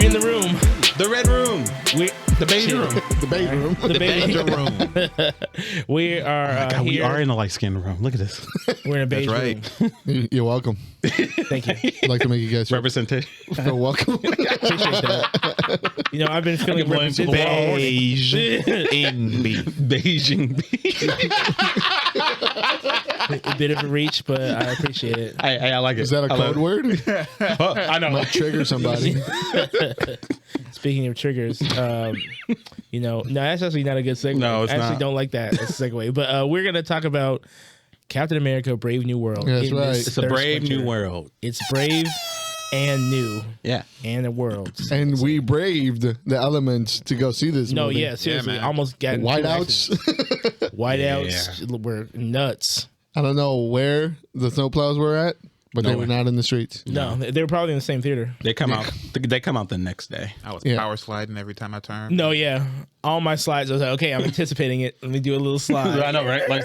in the room. The red room. The beige room. The beige room. The beige room. We are God, here. we are in a light skin room. Look at this. We're in a beige That's room. You're welcome. Thank you. I'd like to make you guys Representation. feel welcome. Appreciate that. You know, I've been feeling represented. Beige in me. Beijing. A bit of a reach, but I appreciate it. I like it. Is that a code word? Oh, I know. Might trigger somebody. Speaking of triggers, you know, no, that's actually not a good segue. No, it's I actually not. don't like that as a segue. But we're gonna talk about Captain America: Brave New World. That's in right. this It's a thirst brave quencher. new world. It's brave and new Yeah. and the world. And we braved the elements to go see this No, movie. yeah, seriously, man. almost got into Whiteouts. accidents. Whiteouts were nuts. I don't know where the snowplows were at, but they were not in the streets. No, they were probably in the same theater. They come out. They come out the next day. I was Yeah. power sliding every time I turned. No, yeah, all my slides. I was like, okay, I'm anticipating it. Let me do a little slide. I know, right? Like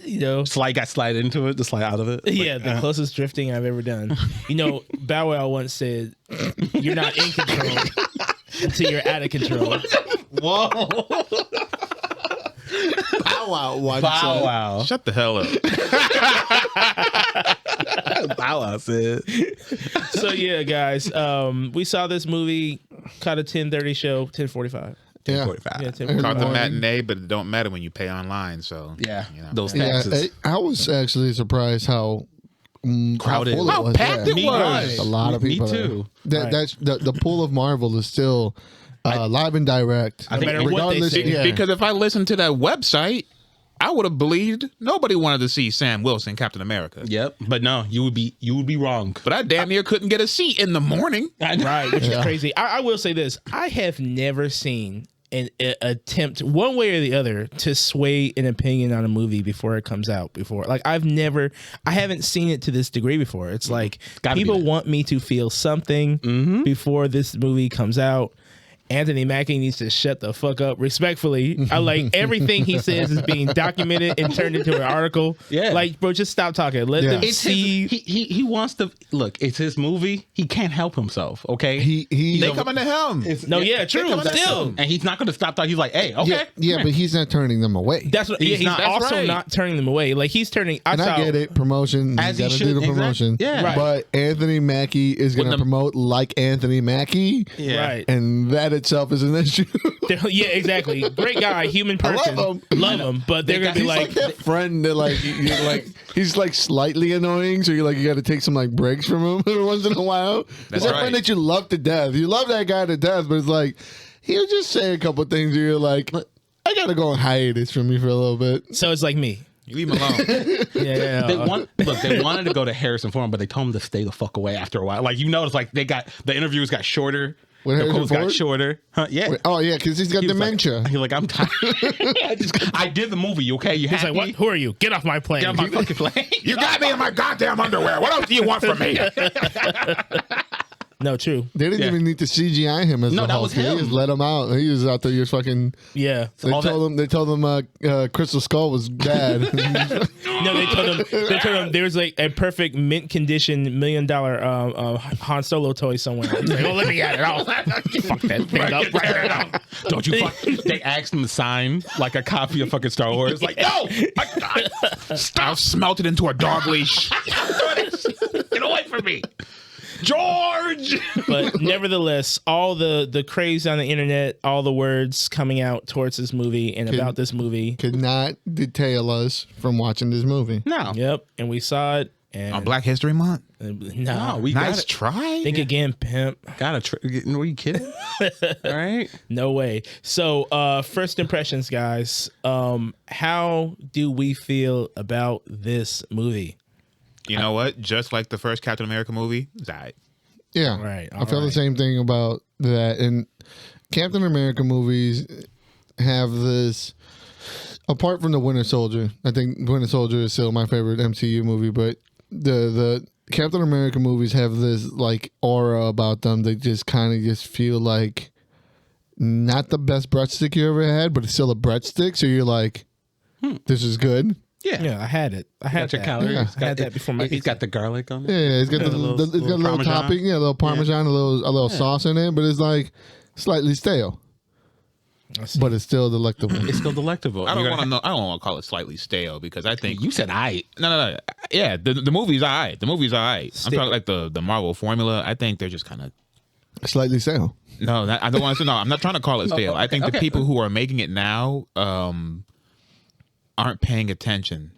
You know, got slide into it, to slide out of it. yeah, the closest drifting I've ever done. You know, Bow Wow once said, "You're not in control until you're out of control." Whoa! Bow Wow. Bow Wow. Shut the hell up. Bow Wow said. So yeah, guys, we saw this movie. Caught a 10:30 show, 10:45. Yeah. 45. Yeah, Caught the 10:45. matinee, but it don't matter when you pay online. So Yeah. you know. Those Yeah, taxes. I was actually surprised how Crowded. full it How was. packed it Me was. A lot of Me people. too. Right. That's the pool of Marvel is still live and direct. I think matter what they regardless, say. yeah. Because if I listened to that website, I would have believed nobody wanted to see Sam Wilson, Captain America. Yep. But no, you would be wrong. But I damn near couldn't get a seat in the morning. Right, which is crazy. I will say this: I have never seen an attempt, one way or the other, to sway an opinion on a movie before it comes out. Before, like I haven't seen it to this degree before. It's like Gotta be people that. want me to feel something before this movie comes out. Anthony Mackie needs to shut the fuck up, respectfully. I like everything he says is being documented and turned into an article. Yeah. Like, bro, just stop talking. Let them It's see. he wants to look. It's his movie. He can't help himself. Okay. He They coming to him. No, yeah, true. coming to Still, him. and he's not going to stop. He's like, hey, okay. yeah, but he's not turning them away. that's what. He's not- that's also right. not turning them away. Like he's turning. And I get it, promotion. As You he gotta should, do the exactly. promotion. Yeah. Right. But Anthony Mackie is going to the- promote like Anthony Mackie, Yeah. Right. and that itself is an issue. Yeah, exactly. Great guy, human person. love him. Love him, but they're gonna be He's like, like that friend that you're like he's like slightly annoying, so you got to take some like breaks from him every once in a while. There's that right. friend that you love to death. You love that guy to death, but it's like he'll just say a couple things where you're like, I gotta go on hiatus from you for a little bit. so it's like me. You leave him alone. Yeah. They wanted to go to Harrison Ford, but they told him to stay the fuck away after a while. Like you notice, like the interviews got shorter. With The Harrison quotes got Ford? shorter. Huh? Yeah. Oh yeah, because he's got He was dementia. Like, he's like, I'm tired. I did the movie. Okay, you He's happy? like, what? Who are you? Get off my plane. Get on my fucking plane. You got me in my goddamn underwear. What else do you want from me? No, true. They didn't Yeah. even need to CGI him as No, the that Hulk. was They him. just let him out. He was out there just fucking. Yeah. They all told him. They told him Crystal Skull was bad. No, they told him there was like a perfect mint condition $1 million Han Solo toy somewhere. He's like, oh, let me get it. I'll fuck that thing up. Right. Don't you fuck. They asked him to sign like a copy of fucking Star Wars. Like, no, Stop smelted into a dog leash. get away from me, George. But nevertheless, all the craze on the internet, all the words coming out towards this movie and about this movie. Could not detail us from watching this movie. No, Yep, and we saw it. And On Black History Month. no, we Nice got try. think again, pimp. Were you kidding? All right. No way. So, first impressions, guys. How do we feel about this movie? You know what? Just like the first Captain America movie, it's all right. Yeah, Right, I feel all the right. same thing about that. And Captain America movies have this. Apart from the Winter Soldier, I think Winter Soldier is still my favorite MCU movie, but the Captain America movies have this like aura about them. They just kind of just feel like not the best breadstick you ever had, but it's still a breadstick. So you're like, this is good. Yeah, I had it. I had Got your that. calories. Yeah. I had that before my It's pizza. got the garlic on it. Yeah, it's got Yeah, the, little- it's got a little little Parmesan. topping, a little Parmesan, a little sauce in it, but it's like slightly stale. But it's still delectable. It's still delectable. I don't You're want to gonna know. I don't want to call it slightly stale because I think You said I. no. Yeah, the movie's all right. The movie's all right. I'm Stick. talking like the Marvel formula. I think they're just kind of Slightly stale. no. I don't want to. No, I'm not trying to call it stale. I think the people who are making it now aren't paying attention.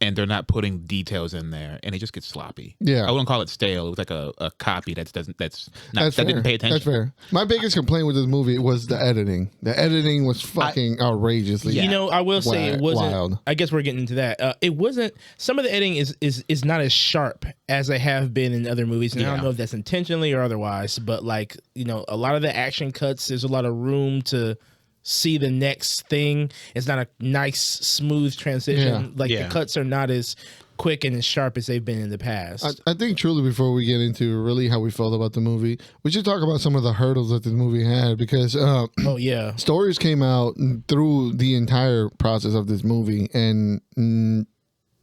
And they're not putting details in there, and it just gets sloppy. Yeah. I wouldn't call it stale. It was like a copy that That's that fair. didn't pay attention. That's fair. My biggest complaint with this movie was the editing. The editing was fucking outrageously. You know, I will say it wasn't. Wild. I guess we're getting into that. It wasn't. Some of the editing is not as sharp as they have been in other movies, and I don't know if that's intentionally or otherwise. But like a lot of the action cuts, there's a lot of room to see the next thing. It's not a nice, smooth transition. The cuts are not as quick and as sharp as they've been in the past. I think truly before we get into really how we felt about the movie, we should talk about some of the hurdles that this movie had because oh yeah, stories came out through the entire process of this movie and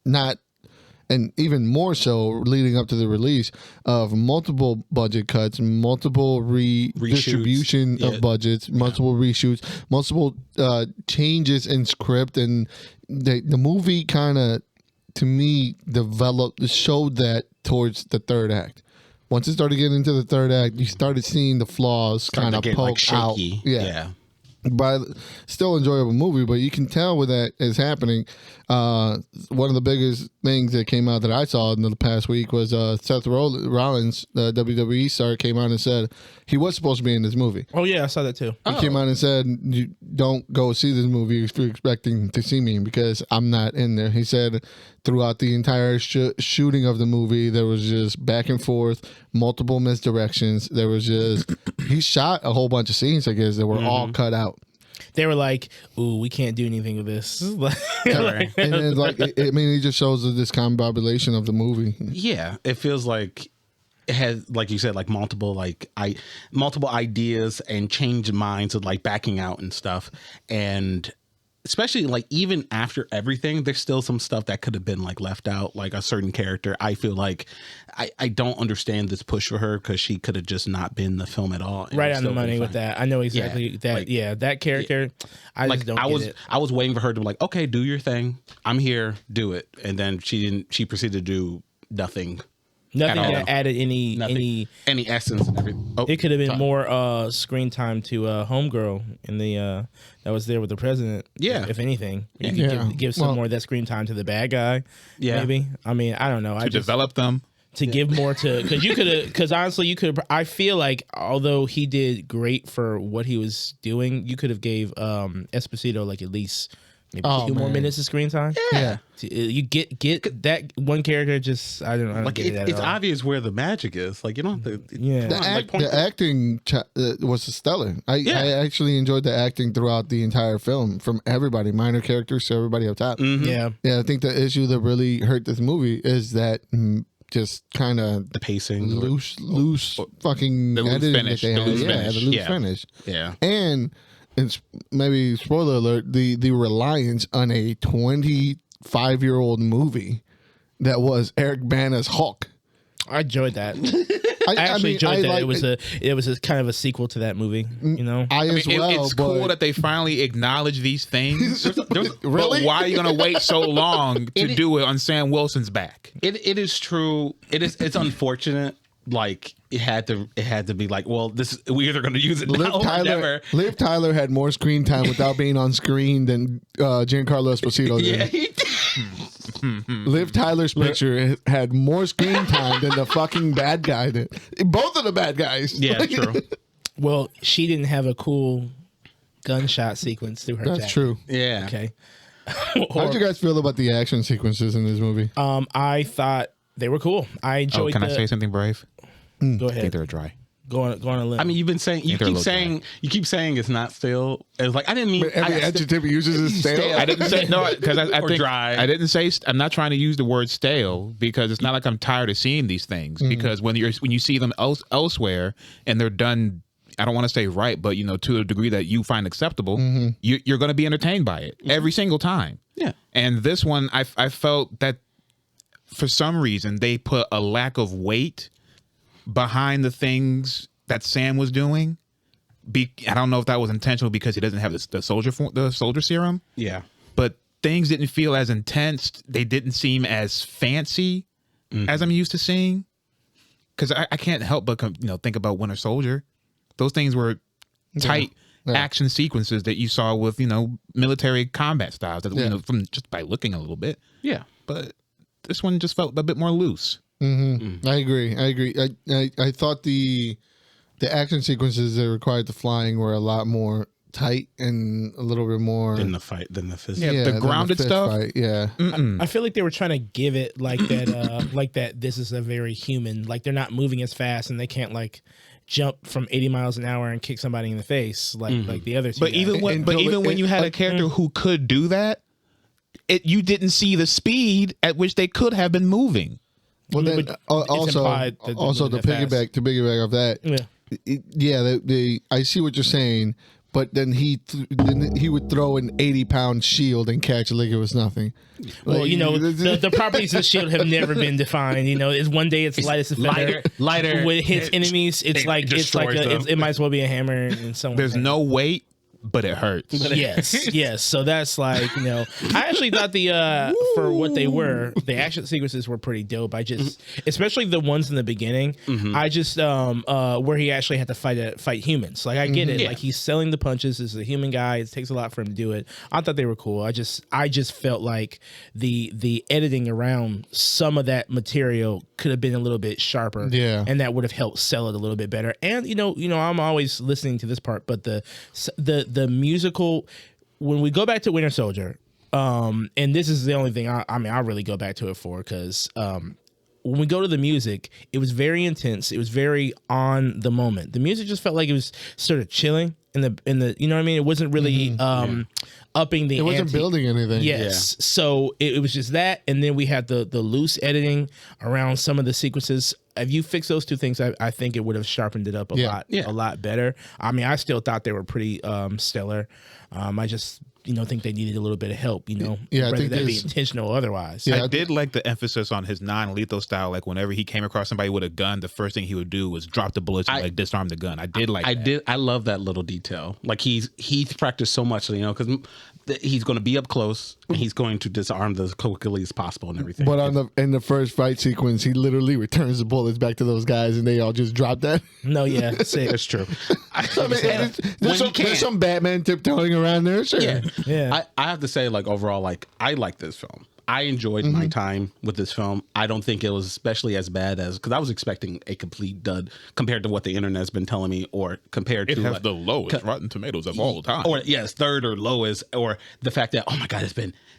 not. And even more so leading up to the release of multiple budget cuts, multiple redistribution of budgets, multiple reshoots, multiple changes in script. And the movie kind of, to me, showed that towards the third act. Once it started getting into the third act, you started seeing the flaws kind of poke out. Yeah. But still enjoyable movie, but you can tell when that is happening. One of the biggest things that came out that I saw in the past week was Seth Rollins, the WWE star, came out and said he was supposed to be in this movie. oh yeah, I saw that too. He came out and said, "You don't go see this movie if you're expecting to see me because I'm not in there." He said throughout the entire shooting of the movie, there was just back and forth, multiple misdirections. There was just he shot a whole bunch of scenes, I guess, that were all cut out. They were like, "Ooh, we can't do anything with this." And it's like, it just shows the discombobulation of the movie. Yeah, it feels like it has, like you said, like multiple ideas and changed minds of like backing out and stuff, and especially like even after everything, there's still some stuff that could have been like left out, like a certain character. I feel like I don't understand this push for her because she could have just not been in the film at all. Right on the money with that. I know exactly that. Like, that character. I just don't get it. I was waiting for her to be like, okay, do your thing. I'm here, do it. And then she didn't. She proceeded to do nothing. Nothing all. that added any essence and everything. Oh, it could have been more screen time to Homegirl in the that was there with the president. Yeah. If anything, you Yeah. could give some more of that screen time to the bad guy. Yeah. Maybe. I mean, I don't know. To develop them. To give more to because honestly you could. I feel like although he did great for what he was doing, you could have gave Esposito like at least maybe 2 more minutes of screen time. Yeah. You get that one character. Just I don't like get it at it's all. obvious where the magic is. Like you don't have to. Yeah. The acting was stellar. I actually enjoyed the acting throughout the entire film, from everybody, minor characters to everybody up top. Yeah. Yeah, I think the issue that really hurt this movie is that just kind of The pacing, loose fucking the loose editing finish, that they the had. loose Yeah, finish. the loose Yeah. finish. yeah, And it's maybe spoiler alert, the reliance on a 25-year-old movie that was Eric Bana's Hulk. I enjoyed that. I actually enjoyed that. It was a kind of a sequel to that movie. You know. It's cool that they finally acknowledge these things. Really? But why are you going to wait so long to do it on Sam Wilson's back? it is true. It's unfortunate. Like it had to be like, well, we're either going to use it now or never. Liv Tyler had more screen time without being on screen than Giancarlo Esposito did. Yeah, he did. Liv Tyler's picture had more screen time than the fucking bad guy did. Both of the bad guys. Yeah, true. Well, she didn't have a cool gunshot sequence through her. That's jacket. true. Yeah. Okay. How did you guys feel about the action sequences in this movie? I thought they were cool. I enjoyed. Can I say something brave? Go I think ahead. they're dry. Go on a limb. I mean, you keep saying it's not stale. It's like I didn't mean But every adjective he uses is stale. I didn't say no because I Or think dry. I didn't say I'm not trying to use the word stale because it's not like I'm tired of seeing these things because when you see them elsewhere and they're done I don't want to say right, but to a degree that you find acceptable, you're going to be entertained by it every single time. Yeah. And this one, I felt that for some reason they put a lack of weight behind the things that Sam was doing. I don't know if that was intentional because he doesn't have the soldier serum. Yeah. But things didn't feel as intense. They didn't seem as fancy as I'm used to seeing. Because I can't help but think about Winter Soldier. Those things were tight action sequences that you saw with military combat styles that from just by looking a little bit. Yeah. But this one just felt a bit more loose. I agree. I thought the action sequences that required the flying were a lot more tight and a little bit more than the physical. Yeah, the grounded stuff. Fight. Yeah. I feel like they were trying to give it like that, like that. This is a very human. Like they're not moving as fast, and they can't like jump from 80 miles an hour and kick somebody in the face like the other two. But guys. even when you had a character who could do that, you didn't see the speed at which they could have been moving. Well, then also to piggyback off that. Yeah. I see what you're saying. But then he would throw an 80-pound shield and catch it like it was nothing. Well, the properties of the shield have never been defined. It's one day it's light as a feather. Lighter. When it hits enemies, it might as well be a hammer. And so there's no weight, but it hurts. Yes. So that's like I actually thought for what they were, the action sequences were pretty dope. I just, especially the ones in the beginning, I just where he actually had to fight humans. Like I get it, like he's selling the punches. This is a human guy. It takes a lot for him to do it. I thought they were cool. I just felt like the editing around some of that material could have been a little bit sharper. Yeah, and that would have helped sell it a little bit better. And I'm always listening to this part, but the musical, when we go back to Winter Soldier, and this is the only thing I really go back to it for, because when we go to the music, it was very intense. It was very on the moment. The music just felt like it was sort of chilling in the you know what I mean? It wasn't really upping the ante. It wasn't building anything. Yes. Yeah. So it was just that, and then we had the loose editing around some of the sequences. If you fix those two things, I think it would have sharpened it up a lot better. I mean, I still thought they were pretty stellar. I just think they needed a little bit of help. Whether that be intentional or otherwise. Yeah, I did like the emphasis on his non-lethal style. Like whenever he came across somebody with a gun, the first thing he would do was drop the bullets and disarm the gun. I love that little detail. Like he's practiced so much, because he's going to be up close and he's going to disarm as quickly as possible and everything. But in the first fight sequence, he literally returns the bullets back to those guys and they all just drop that. No, yeah, sick. That's true. There's some Batman tiptoeing around there. Sure. Yeah. I have to say, like, overall, like, I like this film. I enjoyed my time with this film. I don't think it was especially as bad as, because I was expecting a complete dud compared to what the internet's been telling me, or compared to has the lowest Rotten Tomatoes of all time, or third or lowest, or the fact that, oh my god,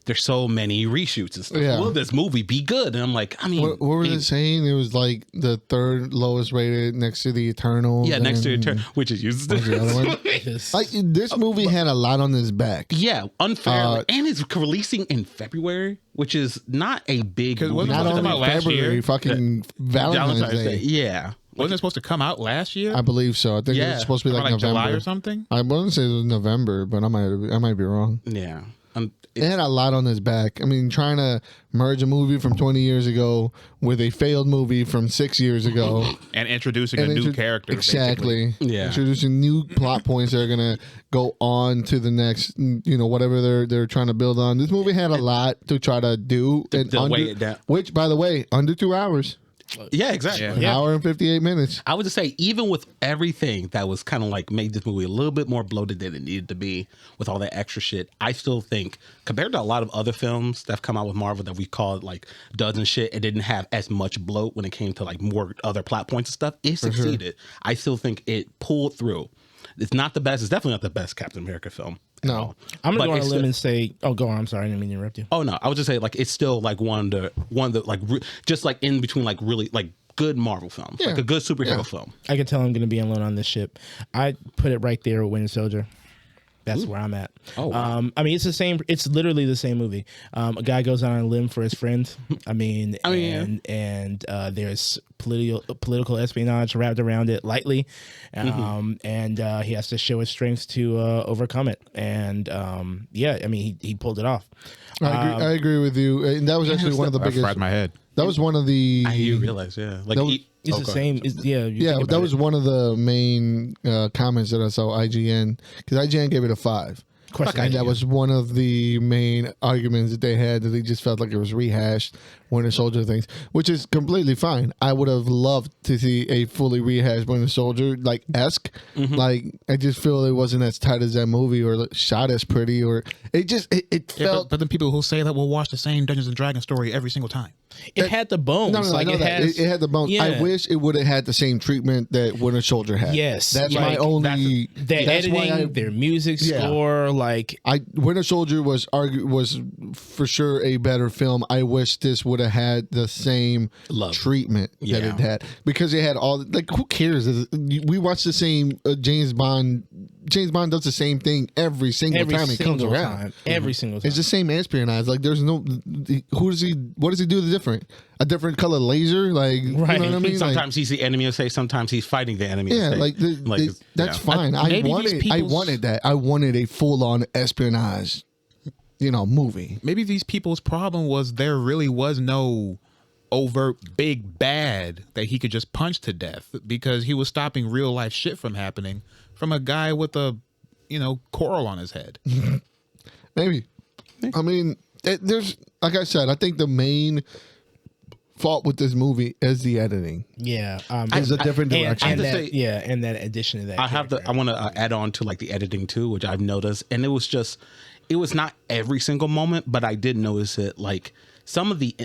there's so many reshoots and stuff. Yeah. Will this movie be good? And I'm like, I mean, what were they saying? It was like the third lowest rated, next to the Eternal. Yeah, next to Eternal, which is used to the other one. Like this movie had a lot on his back. Yeah, unfairly, and it's releasing in February, which is not a big movie. Not only February, fucking Valentine's Day. Yeah. Wasn't it supposed to come out last year? I believe so. I think it was supposed to be like November. July or something. I want to say it was November, but I might be wrong. Yeah. It had a lot on his back. I mean, trying to merge a movie from 20 years ago with a failed movie from 6 years ago. And introducing a new character. Exactly. Basically. Yeah. Introducing new plot points that are going to go on to the next, whatever they're trying to build on. This movie had a lot to try to do. Weigh it down. Which, by the way, under 2 hours. Yeah, exactly. An hour and 58 minutes. I would just say, even with everything that was kind of like made this movie a little bit more bloated than it needed to be, with all that extra shit, I still think, compared to a lot of other films that have come out with Marvel that we called like duds and shit, it didn't have as much bloat when it came to like more other plot points and stuff. It succeeded. Sure. I still think it pulled through. It's not the best. It's definitely not the best Captain America film. No, I'm gonna go on a limb and say, "Oh, go on." I'm sorry, I didn't mean to interrupt you. Oh no, I would just say like it's still like one of the like just like in between like really like good Marvel films, like a good superhero film. I can tell I'm gonna be alone on this ship. I put it right there with Winter Soldier. That's where I'm at. Oh, wow. I mean, it's the same. It's literally the same movie. A guy goes on a limb for his friend. And there's political espionage wrapped around it lightly, and he has to show his strength to overcome it. And I mean, he pulled it off. I agree with you, and that was actually one of the I biggest. fried my head. That was one of the. You realize, yeah, like It's the same. That was one of the main comments that I saw IGN, because IGN gave it a 5. And that was one of the main arguments that they had, that they just felt like it was rehashed Winter Soldier things, which is completely fine. I would have loved to see a fully rehashed Winter Soldier like esque. Like, I just feel it wasn't as tight as that movie, or shot as pretty, or it just it felt. But then people who say that will watch the same Dungeons and Dragons story every single time. It had the bones. No, like I know that. It had the bones. Yeah. I wish it would have had the same treatment that Winter Soldier had. Yes, that's like, my only. Their that's editing, why their music score, like Winter Soldier was for sure a better film. I wish this would have had the same treatment that it had, because it had all, like, who cares? We watch the same James Bond. James Bond does the same thing every single time he comes around. Every single time. It's the same espionage. Like, there's no. What does he do different? A different color laser? Like, you know what I mean? Sometimes he's the enemy of state. Sometimes he's fighting the enemy. Yeah, of state. that's fine. I wanted that. I wanted a full-on espionage, movie. Maybe these people's problem was there really was no overt big bad that he could just punch to death, because he was stopping real life shit from happening from a guy with a coral on his head. Maybe. I mean, there's, like I said, I think the main fault with this movie is the editing. Yeah, it's a different direction. And that addition to that. I want to add on to like the editing too, which I've noticed, and it was not every single moment, but I did notice it. Like,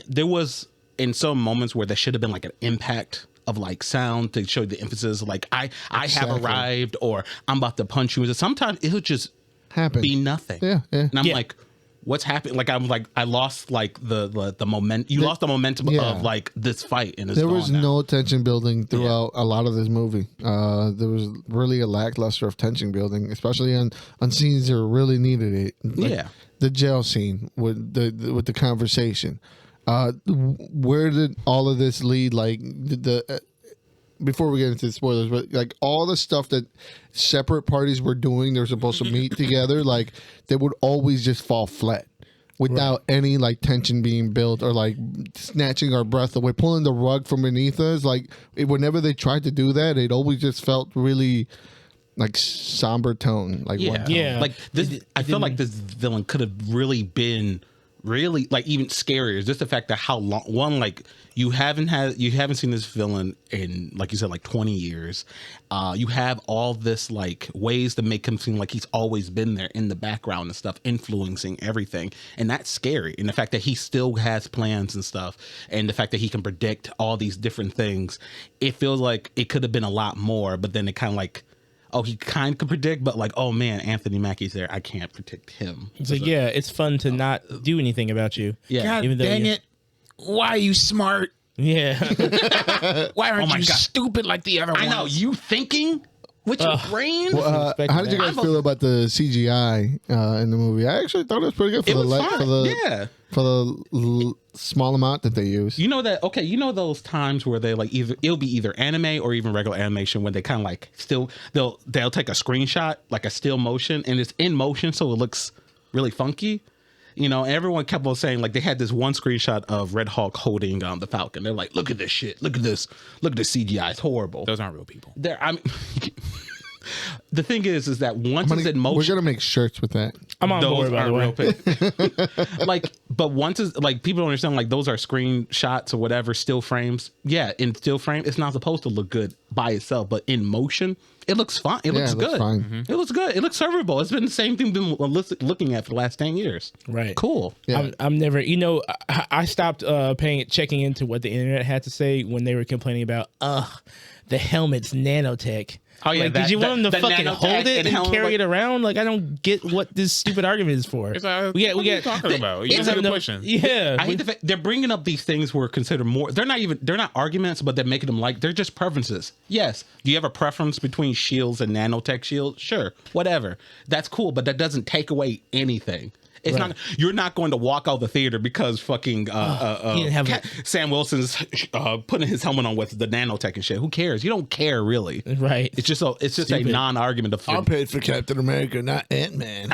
there was in some moments where there should have been like an impact of like sound to show the emphasis, like I have arrived, or I'm about to punch you. Sometimes it'll just be nothing. Yeah. And I'm like, what's happening? Like, I'm like, I lost like the momentum. You lost the momentum of like this fight, and there was no tension building throughout a lot of this movie. There was really a lackluster of tension building, especially on scenes that really needed it. Like the jail scene with the conversation. Where did all of this lead? Like, before we get into the spoilers, but like all the stuff that separate parties were doing, they're supposed to meet together, like they would always just fall flat without any like tension being built, or like snatching our breath away, pulling the rug from beneath us. Like, whenever they tried to do that, it always just felt really like somber tone. Like, like this. I feel like this villain could have really been like even scarier. Just the fact that how long, like, you haven't seen this villain in, like you said, like 20 years. You have all this like ways to make him seem like he's always been there in the background and stuff, influencing everything, and that's scary. And the fact that he still has plans and stuff, and the fact that he can predict all these different things, it feels like it could have been a lot more. But then it kind of like, oh, he kind of could predict, but like, oh man, Anthony Mackie's there, I can't predict him. It's like, it's fun to not do anything about you. Yeah. God dang it. Why are you smart? Yeah. Why aren't you stupid like the other ones? I know, you thinking with your brain? Well, how did you guys feel about the CGI in the movie? I actually thought it was pretty good for the small amount that they use. You know that, okay, you know those times where they like it'll be either anime or even regular animation, when they kind of like they'll take a screenshot, like a still motion, and it's in motion, so it looks really funky. Everyone kept on saying, like, they had this one screenshot of Red Hulk holding the Falcon. They're like, look at this shit. Look at this. Look at this CGI. It's horrible. Those aren't real people. The thing is that once it's in motion, we're gonna make shirts with that. I'm on board, by the way. Like, but once it's like, people don't understand, like, those are screenshots or whatever, still frames. Yeah, in still frame, it's not supposed to look good by itself, but in motion, it looks fine. It looks good. It looks good. It looks servable. It's been the same thing we've been looking at for the last 10 years. Right. Cool. Yeah. I'm never, I stopped checking into what the internet had to say when they were complaining about, the helmet's nanotech. Oh yeah, like, did you want him to fucking hold it and helmet, carry it around? Like, I don't get what this stupid argument is for. What are you talking about? You have no question. Yeah, I hate the fact they're bringing up these things were considered more. They're not arguments, but they're making them like they're just preferences. Yes, do you have a preference between shields and nanotech shields? Sure, whatever. That's cool, but that doesn't take away anything. It's not. You're not going to walk out the theater because fucking Sam Wilson's putting his helmet on with the nanotech and shit. Who cares? You don't care really, right? It's just a non-argument of. I'm paid for Captain America, not Ant-Man.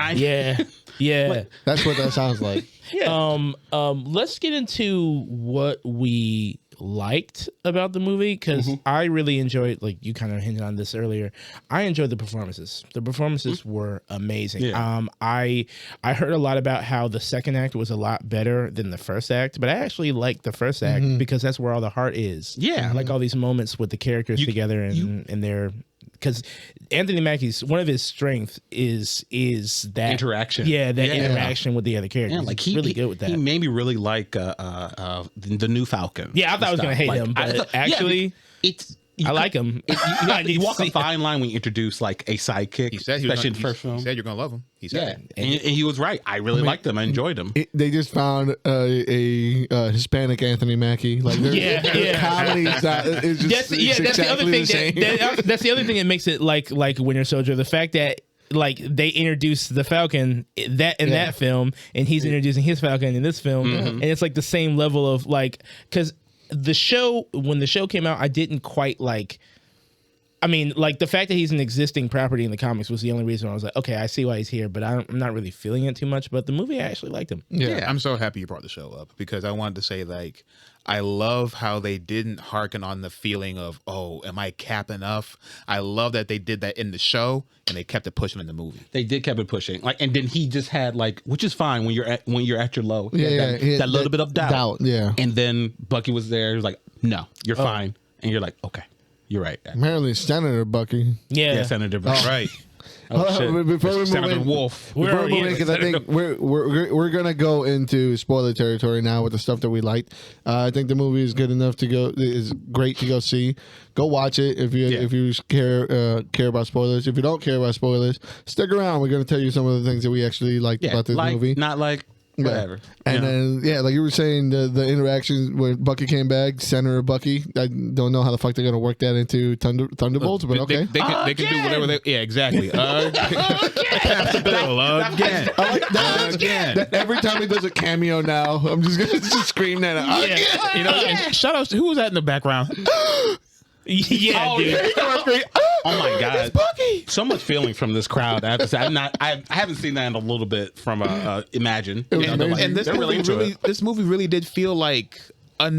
Yeah. That's what that sounds like. Yeah. Let's get into what we liked about the movie, because I really enjoyed, like you kind of hinted on this earlier, I enjoyed the performances. The performances were amazing. Yeah. I heard a lot about how the second act was a lot better than the first act, but I actually liked the first act because that's where all the heart is. Yeah. I like all these moments with the characters together and their, because Anthony Mackie's one of his strengths is that interaction. Yeah, that interaction with the other characters. Yeah, like he's really good with that. He made me really like the new Falcon. Yeah, I thought I was gonna hate him, but actually, I like him. You walk a fine line when you introduce like a sidekick. He said especially in the first film. He said you're gonna love him. He said it. And he was right. I really liked him. I enjoyed him. They just found a Hispanic Anthony Mackie. Like their comedy is just that's the other thing. That's the other thing that makes it like Winter Soldier. The fact that like they introduced the Falcon that film, and he's introducing his Falcon in this film, and it's like the same level of like, because when the show came out, I didn't quite like. I mean, like the fact that he's an existing property in the comics was the only reason I was like, okay, I see why he's here, but I'm not really feeling it too much. But the movie, I actually liked him. Yeah, I'm so happy you brought the show up, because I wanted to say, like, I love how they didn't hearken on the feeling of, oh, am I Cap enough? I love that they did that in the show and they kept it pushing in the movie. They did keep it pushing, like, and then he just had like, which is fine when you're at your low. That little bit of doubt. Yeah, and then Bucky was there. He was like, no, you're fine, and you're like, okay. You're right. Apparently, Senator Bucky. Yeah, Senator Bucky. Right. Before we move Senator in, Wolf. because I think we're gonna go into spoiler territory now with the stuff that we liked. I think the movie is good enough to go. Is great to go see. Go watch it if you care about spoilers. If you don't care about spoilers, stick around. We're gonna tell you some of the things that we actually liked about this movie. Not like. Whatever. And then, like you were saying, the interaction when Bucky came back, Senator Bucky. I don't know how the fuck they're gonna work that into Thunderbolts, but okay. They can do whatever they. Yeah, exactly. Pass the bill again. I like that. Again. Every time he does a cameo now, I'm just gonna scream that out. You know, and shout out to who was that in the background? dude. Oh my god, so much feeling from this crowd. I have to say, I haven't seen that in a little bit from Imagine. And this movie really did feel like a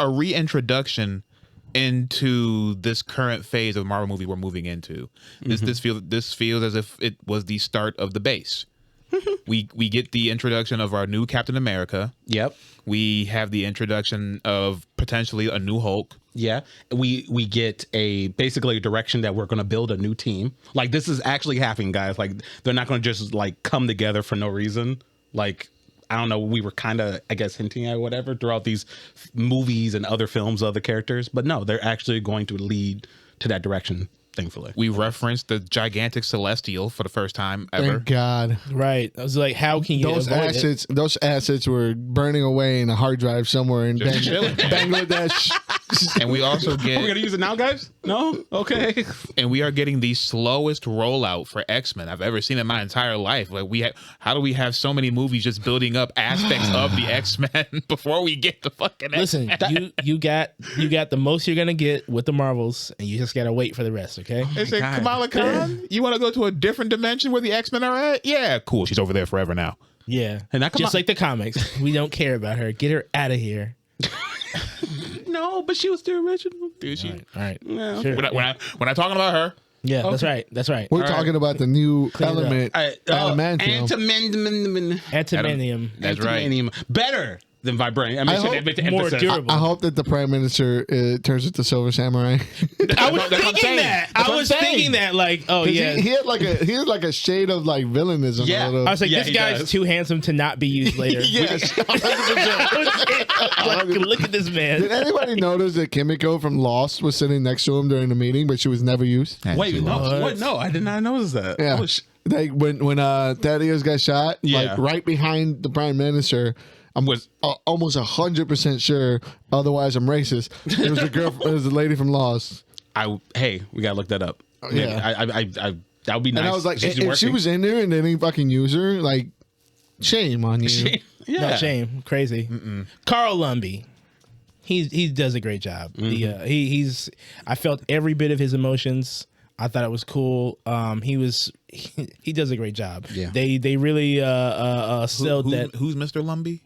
reintroduction into this current phase of the Marvel movie we're moving into. This feels as if it was the start of the base. We get the introduction of our new Captain America. Yep. We have the introduction of potentially a new Hulk. Yeah, we get basically a direction that we're going to build a new team. Like, this is actually happening, guys. Like, they're not going to just like come together for no reason. Like, I don't know. We were kind of, I guess, hinting at whatever throughout these movies and other films, other characters. But no, they're actually going to lead to that direction. Thankfully, we referenced the gigantic Celestial for the first time ever. Thank God. Right. I was like, how can you those assets were burning away in a hard drive somewhere in Bangladesh. And we also get. Are we gonna use it now, guys? No. Okay. And we are getting the slowest rollout for X-Men I've ever seen in my entire life. Like how do we have so many movies just building up aspects of the X-Men before we get the fucking? Listen, you got the most you're gonna get with the Marvels, and you just gotta wait for the rest. Okay. They said, Kamala Khan, you want to go to a different dimension where the X-Men are at? Yeah, cool. She's over there forever now. Yeah, and just like the comics, we don't care about her. Get her out of here. No, but she was the original. Dude, all right. Yeah. Sure. We're not talking about her. Yeah, okay. That's right. We're talking about the new element. Adamantium. That's right. Better than vibranium. I mean, more durable. I hope that the Prime Minister turns into Silver Samurai. I was thinking that. I was thinking that. Like, oh yeah, he had like a shade of like villainism. Yeah, I was like, this guy's too handsome to not be used later. Yes, 100%. Like, look at this man. Did anybody notice that Kimiko from Lost was sitting next to him during the meeting, but she was never used? Wait, no, what? No, I did not notice that. Yeah. Oh, Like when Thaddeus got shot, like right behind the Prime Minister. I was almost 100% sure. Otherwise, I'm racist. It was a girl. It was a lady from Lost. Hey, we gotta look that up. Yeah. I that would be nice. And I was like, if she was in there and they didn't fucking use her, like, shame on you. Yeah, No, shame, crazy. Carl Lumbly, he does a great job. He's I felt every bit of his emotions. I thought it was cool. He does a great job. Yeah. They really sold that. Who's Mr. Lumbly?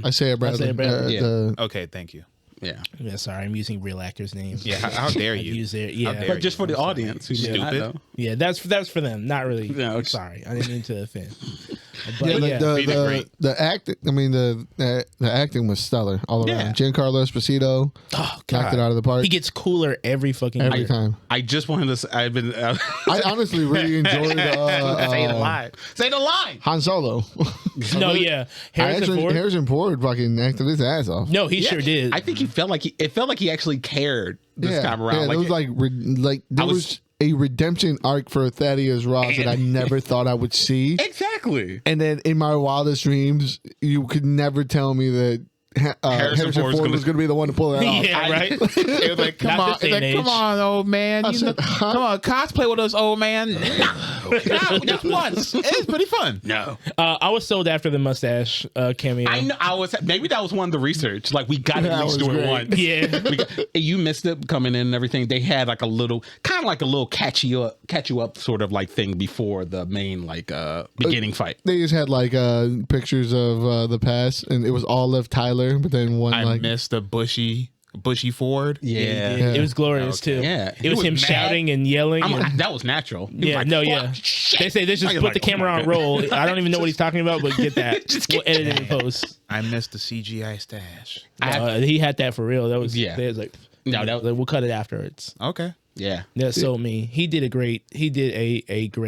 I say it, Bradley. Okay, thank you. Yeah, sorry, I'm using real actors' names. Yeah, how dare you? Use their, yeah, but just for the audience who's stupid. Yeah, that's for them. Not really. No, sorry, I didn't mean to offend. But Yeah, the acting. I mean, the acting was stellar all around. Giancarlo Esposito knocked it out of the park. He gets cooler every time. I just wanted to. I've been. I honestly really enjoyed. Say the line. Say the line. Han Solo. No, yeah, Harrison Ford fucking acted his ass off. No, he sure did. I think he felt like it felt like he actually cared this time around. Yeah, there was a redemption arc for Thaddeus Ross that I never thought I would see. Exactly. And then in my wildest dreams, you could never tell me that Harrison Ford was going to be the one to pull that off. Yeah, right. It was like, come on, come on, old man. Come on, cosplay with us, old man. Just once. It's pretty fun. No, I was sold after the mustache cameo. I know. Maybe that was one of the research. Like we got to at least do it once. Yeah, you missed it coming in and everything. They had like a little, kind of like a little catch you up sort of like thing before the main like beginning fight. They just had like pictures of the past, and it was all Liv Tyler. But then I missed the bushy Ford. Yeah. It was glorious too. Yeah, it was him shouting and yelling. That was natural. Yeah, like, They say they just put the camera on roll. I don't even know what he's talking about, but get that. We'll edit it in post. I missed the CGI stash. He had that for real. That was They was like, we'll cut it afterwards. Okay. Yeah, that sold me. He did a great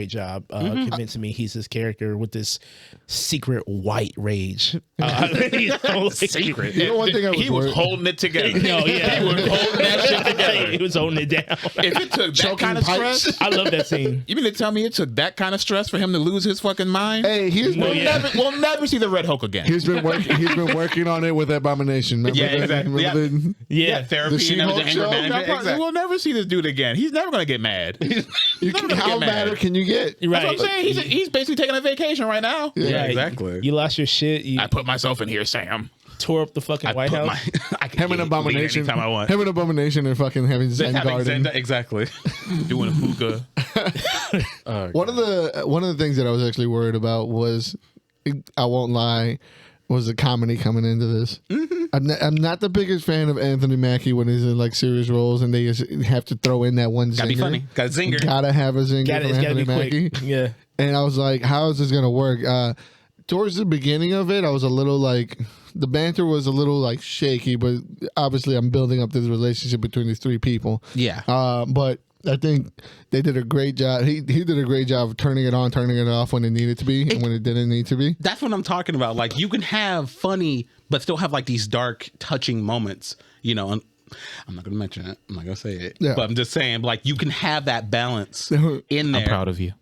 job convincing me he's this character with this secret white rage. Secret. You know, one thing he was holding it together. He was holding that shit together. He was holding it down. If it took that kind of stress, I love that scene. You mean to tell me it took that kind of stress for him to lose his fucking mind? Hey, we'll never see the Red Hulk again. He's been working on it with Abomination. Remember exactly. Therapy. The She-Hulk show. Exactly. We'll never see this dude again. He's never gonna get mad. How mad can you get? Right. That's what I'm saying. He's basically taking a vacation right now. Yeah, exactly. You lost your shit. I put myself in here, Sam. Tore up the fucking White House. Him and Abomination. Anytime I want. Him and Abomination are fucking having Zen garden. Exactly. Doing a hookah. One of the things that I was actually worried about was, I won't lie, was the comedy coming into this. I'm not the biggest fan of Anthony Mackie when he's in like serious roles and they just have to throw in that one zinger. Gotta be funny. Got a zinger. Gotta have a zinger It's from Anthony Mackie. Quick. Yeah. And I was like, how is this gonna work? Towards the beginning of it, I was a little like, the banter was a little like shaky, but obviously I'm building up this relationship between these three people. Yeah. But I think they did a great job. He did a great job of turning it on, turning it off when it needed to be and when it didn't need to be. That's what I'm talking about. Like you can have funny, but still have like these dark, touching moments. You know, and I'm not going to mention it. I'm not going to say it. Yeah. But I'm just saying, like you can have that balance in there. I'm proud of you.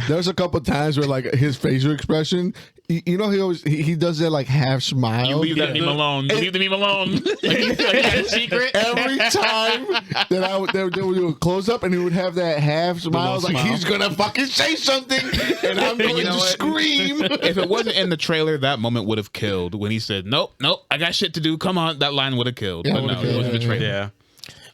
There's a couple times where like his facial expression, you know, he does that like half smile. You leave that meme alone. You leave the meme alone. like a secret. Every time that they would do a close up and he would have that half smile, like he's gonna fucking say something, and I'm going to scream. If it wasn't in the trailer, that moment would have killed. When he said, "Nope, I got shit to do. Come on," that line would have killed. Yeah, but no, it wasn't the trailer. Yeah.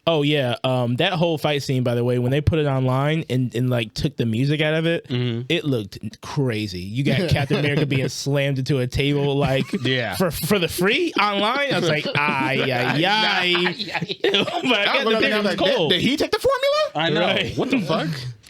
Oh yeah, that whole fight scene, by the way, when they put it online and like took the music out of it, it looked crazy. You got Captain America being slammed into a table like for the free online. I was like, ay. Oh my God, the thing was cold. Did he take the formula? I know. Right. What the fuck?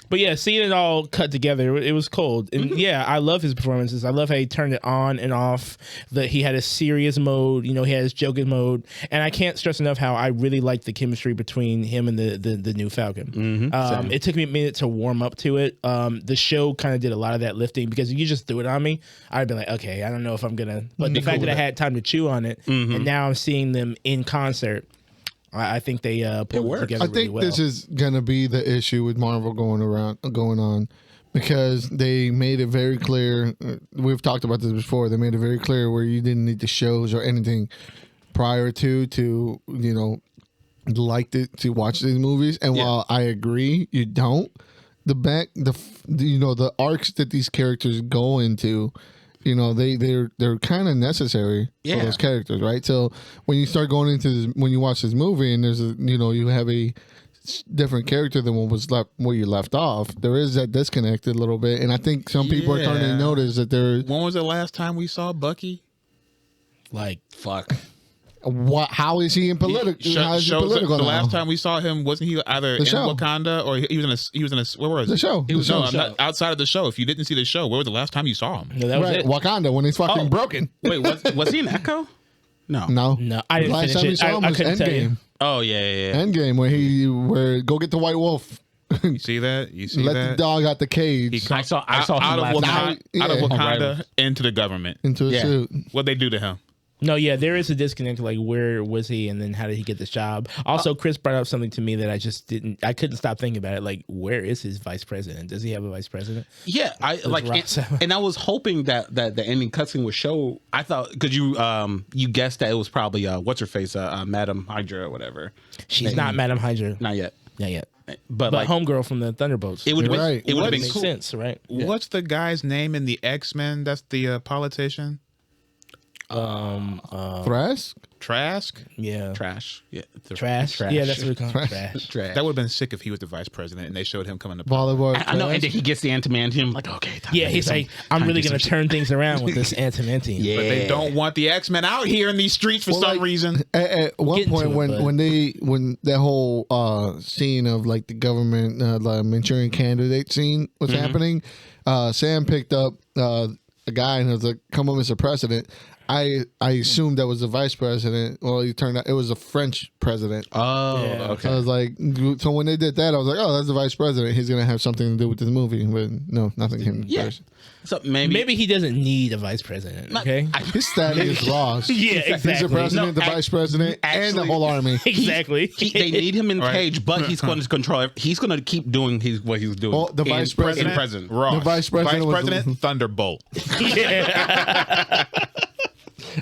But yeah, seeing it all cut together, it was cold. And yeah, I love his performances. I love how he turned it on and off. That he had a serious mode, he had his joking mode. And I can't stress enough how I really liked the chemistry between him and the new Falcon. It took me a minute to warm up to it. The show kind of did a lot of that lifting, because if you just threw it on me, I'd be like, okay, I don't know if I'm gonna. But the fact that I had time to chew on it, and now I'm seeing them in concert, I think they pulled it together. I think really well. this is gonna be the issue with Marvel going on, because they made it very clear. We've talked about this before. They made it very clear where you didn't need the shows or anything prior to liked it to watch these movies. And while I agree, you don't. The arcs that these characters go into, they're kind of necessary for those characters, right? So when you start going into when you watch this movie and there's you have a different character than where you left off, there is that disconnect a little bit, and I think some people are starting to notice that there. When was the last time we saw Bucky? Like, fuck. What? How is he in political? How is he political the now? last time we saw him, wasn't he either in Wakanda or he was in a where was the show? He was not outside of the show. If you didn't see the show, where was the last time you saw him? No, that was it. Wakanda, when he's fucking broken. Wait, was he in Echo? No. No, I didn't Last finish time we it. saw him I was couldn't tell you. Endgame. Oh yeah. Endgame, where go get the White Wolf. You see that? Let the dog out the cage. I saw out him of last Wakanda, out of Yeah. Wakanda into the government. into a suit. What they do to him? No, yeah, there is a disconnect. Like, where was he, and then how did he get this job? Also, Chris brought up something to me that I couldn't stop thinking about it. Like, where is his vice president? Does he have a vice president? Yeah, and I was hoping that the ending cutscene would show. I thought, because you guessed that it was probably what's her face, Madam Hydra or whatever. She's not Madam Hydra. Not yet. But like homegirl from the Thunderbolts. It would have Right. been makes cool. sense, right? What's the guy's name in the X-Men? That's the politician. Thrask? Trask. Yeah. Trash. Yeah. Trash. Yeah, that's what we call it. Trash. Trash. That would have been sick if he was the vice president and they showed him coming to Volleyball. I know, and then he gets the antimantium. Like, okay. Yeah, he's like, I'm really gonna turn things around with this antimantium. Yeah. But they don't want the X-Men out here in these streets for some reason. At one Get point, into it, when that whole scene of like the government, the Manchurian candidate scene was happening, Sam picked up a guy and was like, "Come on, Mr. President." I assumed that was the vice president. Well, it turned out it was a French president. Oh, Yeah. okay. I was like, so when they did that, I was like, oh, that's the vice president. He's gonna have something to do with this movie, but no, nothing came first. So maybe Maybe he doesn't need a vice president. Okay. His status is Ross. Yeah, He's the exactly. president, the vice president, and the whole army. Exactly. they need him in the cage, but he's going to control. He's going to keep doing what he's doing. Well, the vice president- president. Ross. The vice president was- Thunderbolt. Yeah.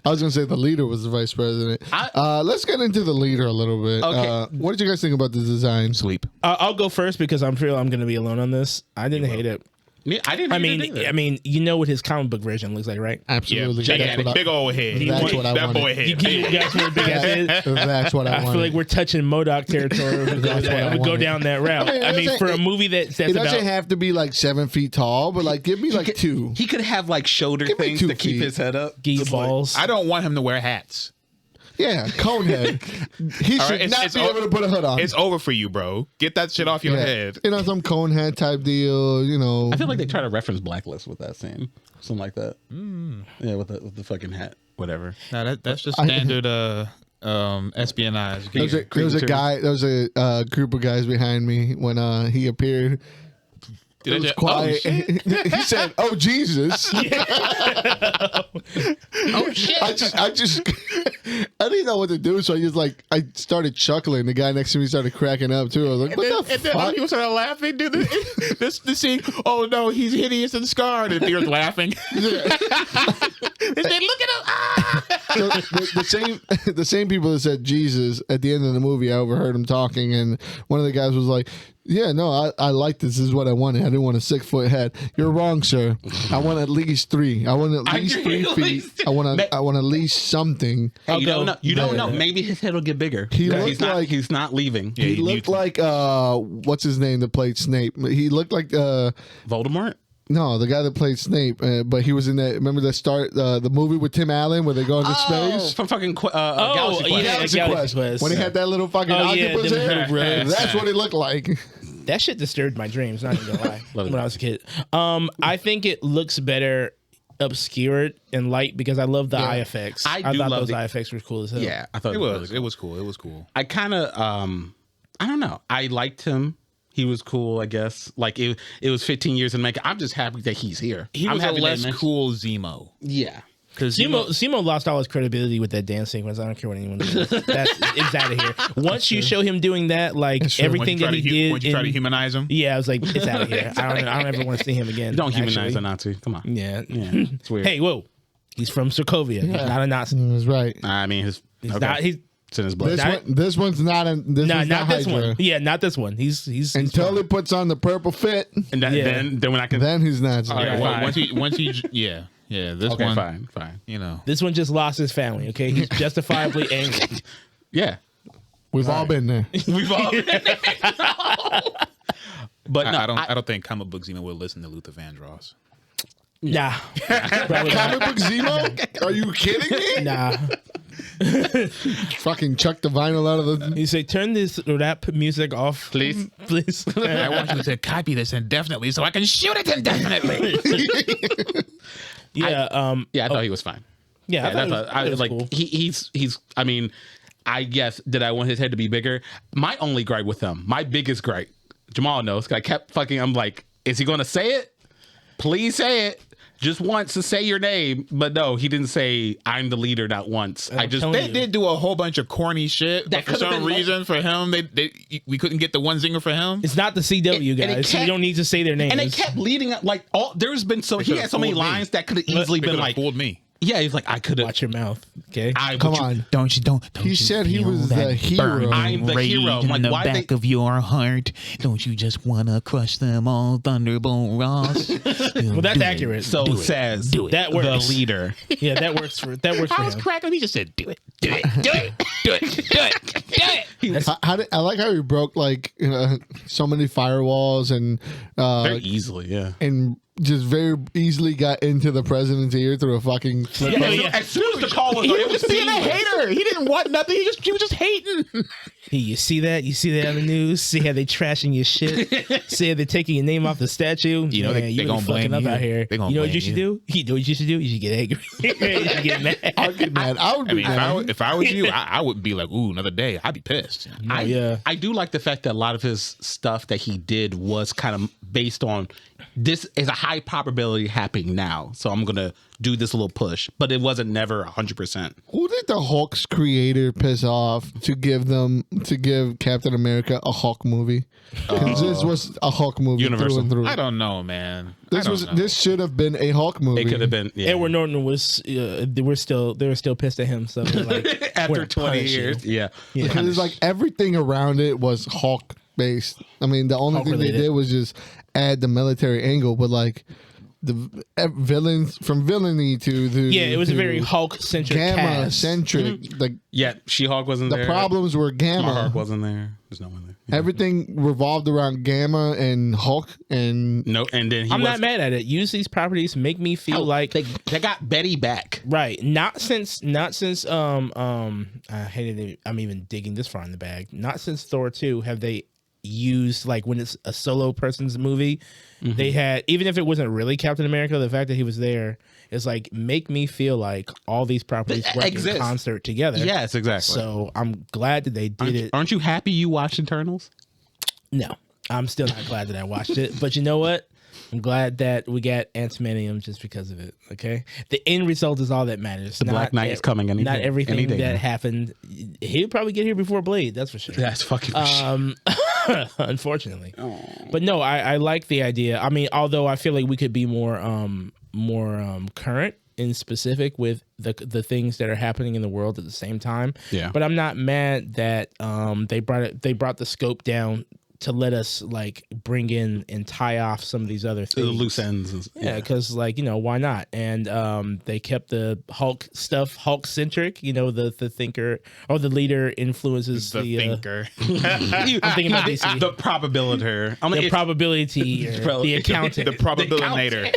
I was gonna say the leader was the vice president. Let's get into the leader a little bit. Okay. What did you guys think about the design? Sleep. I'll go first because I'm sure I'm going to be alone on this. I didn't hate it. Yeah, I didn't. I mean, you know what his comic book version looks like, right? Absolutely. Gigantic, big old head. That's what I that wanted. boy head. You guys want a big ass head? That's what I I wanted. feel like we're touching MODOK territory. That's what I We go wanted. down that route. I mean, for a movie that's it about doesn't have to be like 7 feet tall, but like give me like 2. He could have like shoulder Give me things 2 to keep feet. his head up. give you balls. I don't want him to wear hats. Yeah, cone head. He should right, not it's be able to put a hood on. It's over for you, bro. Get that shit off your head. You know, some cone head type deal. You know, I feel like they try to reference Blacklist with that scene, something like that. Yeah, with the fucking hat, whatever. No, that's just standard espionage. there was a guy. There was a group of guys behind me when he appeared. It was quiet. He said, "Oh Jesus!" Oh shit! I just, I didn't know what to do, so I started chuckling. The guy next to me started cracking up too. I was like, "What the fuck?" He was started laughing. Dude, this scene. Oh no, he's hideous and scarred, and he was laughing. They said, "Look at him!" Ah! So the same people that said Jesus at the end of the movie, I overheard them talking, and one of the guys was like, "Yeah, no, I like this. This is what I wanted. I didn't want a 6-foot head. You're wrong, sir. I want at least 3. I want at least 3 feet. I want at least something." Hey, you don't know. Maybe his head will get bigger. He's not leaving. Yeah, He looked like what's his name that played Snape? He looked like Voldemort. no, the guy that played Snape, but he was in that. Remember the movie with Tim Allen where they go into space? From fucking Galaxy Quest. yeah. Galaxy Galaxy Quest. Quest. When he had that little fucking octopus them head, hairs. that's what it looked like. That shit disturbed my dreams. Not even gonna lie. Love it. When I was a kid, I think it looks better obscured and light because I love the eye effects. I do thought love those the- eye effects were cool as hell. Yeah, I thought It really was. cool. It was cool. It was cool. I kind of I don't know. I liked him. He was cool, I guess. Like it was 15 years in making. I'm just happy that he's here. He I'm was a happy that less he mentioned- cool Zemo. Yeah. Because Sumo lost all his credibility with that dance sequence. I don't care what anyone says. It's out of here. Once you show him doing that, like everything that he did, Once you try to humanize him, yeah, I was like, it's out of here. I don't ever want to see him again. Don't humanize actually. a Nazi. Come on. Yeah. Yeah. It's weird. Hey, whoa. He's from Sokovia. He's not a Nazi. That's right. I mean, he's Not, he's it's in his blood. This one's not. This nah, one's not this Hydra. one. Yeah, not this one. He's Until fine. he puts on the purple fit, And that, Yeah. then when I can. then he's not. All right, well, fine. once he, yeah. This Okay, one, fine. you know, This one just lost his family. Okay, he's justifiably angry. Yeah. We've all been there. We've all. But no, I don't think comic book Zemo will listen to Luther Vandross. Nah, probably not. Comic book Zemo? Are you kidding me? Nah. Fucking chuck the vinyl out of the. You say turn this rap music off, Please. please. I want you to copy this indefinitely so I can shoot it indefinitely. Yeah, yeah, I thought he was fine. yeah. I thought I it was like cool. he's. I mean, I guess did I want his head to be bigger? My only gripe with him, my biggest gripe, Jamal knows. 'Cause I kept fucking. I'm like, is he going to say it? Please say it. Just once to say your name, but no, he didn't say I'm the leader. Not once. I just telling They did do a whole bunch of corny shit, That but for could've some been reason for him, we couldn't get the one zinger for him. It's not the CW And it guys, so you kept- don't need to say their names. and they kept leading up like all. There's been so he could've had so many fooled me. lines that could have easily They been could've like, fooled me. yeah, he's like I could have. Watch your mouth, okay? Come on. Don't He you said he feel was that the hero. burning I'm the rage hero. in Like, the why back they- of your heart? Don't you just wanna crush them all, Thunderbolt Ross? Well, that's accurate. So says That the works. leader. Yeah, that works for I was him. cracking. He just said, "Do it, do it, do it, do it, do it, do it." I like how he broke like so many firewalls and Very easily, yeah. and just very easily got into the president's ear through a fucking flip. Yeah, phone. yeah. As soon as the call was, He it was was just being a seamless. hater. He didn't want nothing. He was just hating. Hey, you see that? You see that on the news? See how they trashing your shit? See how they taking your name off the statue? You know, they you gonna really fucking blame up you. out here. They gonna You know what blame you should you. do? You know what you should do? You should get angry. You should get mad. I'll get mad. I would I be mean, mad. if I was you, I would be like, "Ooh, another day." I'd be pissed. Yeah. I do like the fact that a lot of his stuff that he did was kind of based on this is a high probability happening now. So I'm going to do this little push, but it wasn't never 100%. Who did the Hulk's creator piss off to give Captain America a Hulk movie? Because this was a Hulk movie Universal. through and through. I don't know, man. I don't know. This should have been a Hulk movie. It could have been yeah. Edward Norton was. They were still pissed at him. So they're like, we're after gonna 20 punish you. years. Yeah. because it's like everything around it was Hulk based. I mean, the only Hulk thing related. they did was just add the military angle, but like the villains from villainy to the Yeah, it was a to very Hulk centric Gamma cast. centric. Like Yeah. She-Hulk wasn't the there. problems were Smart Gamma. Hulk wasn't there. There's no one there. Yeah. Everything revolved around Gamma and Hulk, and No, and then he I'm was, not mad at it. Use these properties, make me feel like they got Betty back. right. Not since I hated it. I'm even digging this far in the bag. Not since Thor 2 have they used like when it's a solo person's movie. They had, even if it wasn't really Captain America, the fact that he was there is like make me feel like all these properties work in exist. concert together. Yes, exactly. So I'm glad that they did it. Aren't you happy you watched Eternals? No, I'm still not glad that I watched it. But you know what? I'm glad that we got Ant-Manium just because of it. Okay, the end result is all that matters. The Black Knight is coming any Not day- everything any day that now. happened. He'll probably get here before Blade. That's for sure. That's fucking Unfortunately, but no, I like the idea. I mean, although I feel like we could be more current and specific with the things that are happening in the world at the same time. Yeah. But I'm not mad that they brought the scope down to let us like bring in and tie off some of these other the things. loose ends. And, Yeah, because like why not? And they kept the Hulk stuff Hulk centric. The thinker or the leader influences The thinker. I'm thinking about DC. the probability. I mean, The probability, or the accountant. The probabilinator.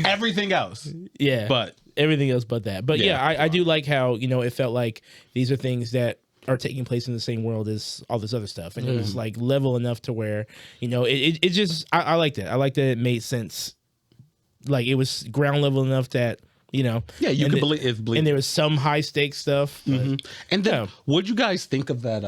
everything else. Yeah, But everything else but that. But yeah, Yeah. I do like how it felt like these are things that are taking place in the same world as all this other stuff, and it was like level enough to where it just I liked it. I liked that it made sense. Like it was ground level enough that you can believe, and there was some high stakes stuff. But, And then, what'd you guys think of that?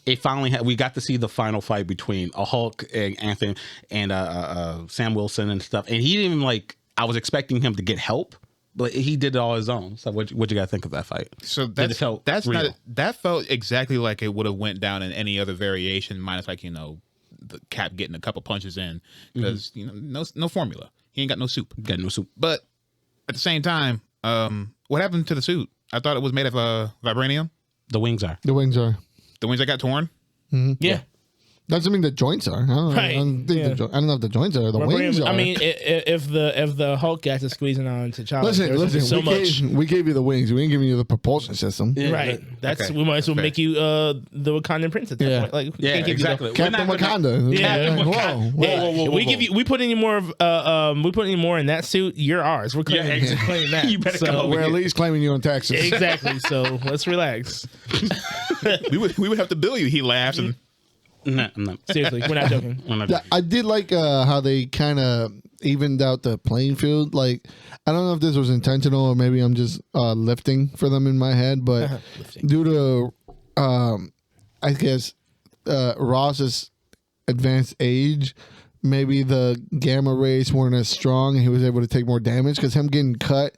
It finally we got to see the final fight between a Hulk and Anthony and Sam Wilson and stuff, and he didn't even like. I was expecting him to get help. But he did it all his own. So what you guys think of that fight? So that felt exactly like it would have went down in any other variation, minus like the Cap getting a couple punches in because no formula. He ain't got no soup. Got no soup. But at the same time, what happened to the suit? I thought it was made of vibranium. The wings are. The wings are. The wings that got torn. Yeah. Doesn't mean the joints are. I don't know. I don't know if the joints are. The wings are. I mean, if the Hulk got to squeezing on T'Challa, listen. So we gave you the wings. We ain't giving you the propulsion system. Yeah, right. That's we might as well make you the Wakandan prince at that point. Like, yeah, exactly. Captain Wakanda. Yeah. Whoa. We put any more in that suit, you're ours. We're claiming that. You better come over We're here. at least claiming you in taxes. Exactly. So let's relax. we would have to bill you. He laughs and. No. Seriously, we're not joking. I did like how they kind of evened out the playing field. Like, I don't know if this was intentional or maybe I'm just lifting for them in my head, but due to, I guess, Ross's advanced age, maybe the gamma rays weren't as strong and he was able to take more damage because him getting cut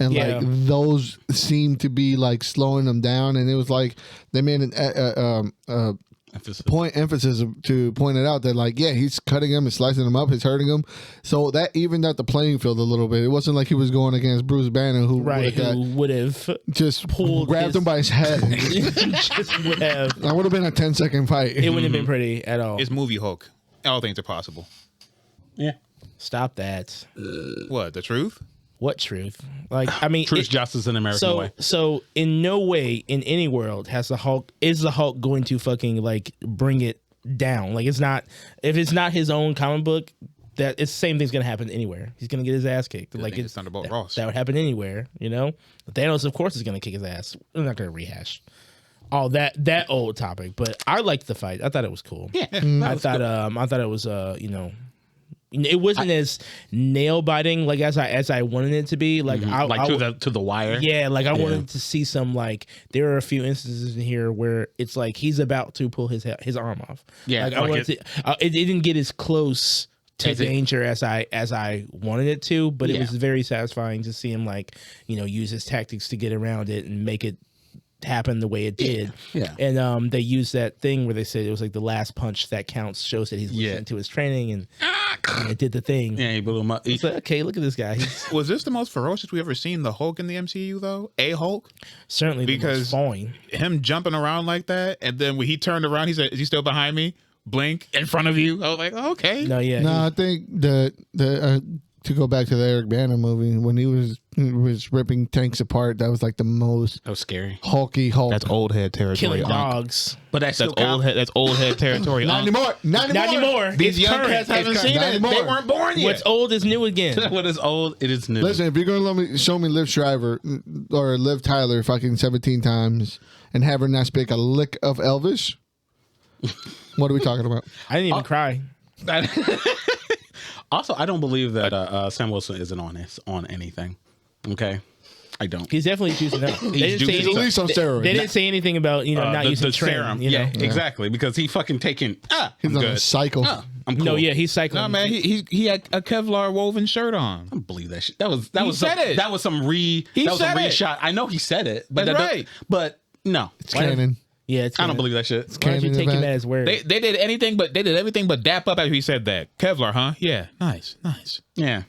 and like those seemed to be like slowing him down, and it was like they made an emphasis to point it out that like he's cutting him and slicing him up, he's hurting him, so that evened out the playing field a little bit. It wasn't like he was going against Bruce Banner who would have just pulled grabbed him by his head. Just would have. That would have been a 10-second fight. It wouldn't have been pretty at all. It's movie Hulk. All things are possible. Yeah. Stop that. What, the truth? What truth? Like, I mean, truth, justice, and American way. So in no way in any world is the Hulk going to fucking like bring it down. Like, it's not, if it's not his own comic book, that it's the same thing's gonna happen anywhere. He's gonna get his ass kicked. Like, it's Thunderbolt Ross. That would happen anywher. Thanos, of course, is gonna kick his ass. We're not gonna rehash all that old topic. But I liked the fight. I thought it was cool. Yeah, I thought it was it wasn't as nail biting like as I wanted it to be. Like to the wire. Yeah, like I wanted to see some, like, there are a few instances in here where it's like he's about to pull his arm off. Yeah, like I wanted to. It didn't get as close to danger as I wanted it to, but it was very satisfying to see him like use his tactics to get around it and make it happen the way it did. Yeah. And they used that thing where they said it was like the last punch that counts, shows that he's listening to his training, and it did the thing. Yeah, he blew him up. It's like, okay, look at this guy. Was this the most ferocious we've ever seen the Hulk in the MCU though? A Hulk? Certainly, because him jumping around like that, and then when he turned around, he said, "Is he still behind me?" Blink in front of you. I was like, oh, okay. No, yeah. No, I think the to go back to the Eric Bana movie, when he was ripping tanks apart, that was like the most scary hulky Hulk. That's old head territory. Killing dogs. But that's old head. That's old head territory. Not anymore. These young cats haven't seen it. They weren't born yet. What's old is new again. What is old, it is new. Listen, if you're gonna show me Liv Shriver or Liv Tyler fucking 17 times and have her not speak a lick of Elvish, what are we talking about? I didn't even cry. Also, I don't believe that Sam Wilson isn't on anything. Okay, I don't. He's definitely juicing up. He's at least on steroids. They didn't say anything about not using the serum. Tren, Exactly, because he fucking taking. He's on a cycle. I'm cool. No, yeah, he's cycling. No, man, he had a Kevlar woven shirt on. I don't believe that shit. That was some reshot. I know he said it, but that's right. But no, It's canon. Yeah, it's I don't believe that shit. Why don't you take him at his word? They did everything but dap up after he said that. Kevlar, huh? Yeah, nice. Yeah.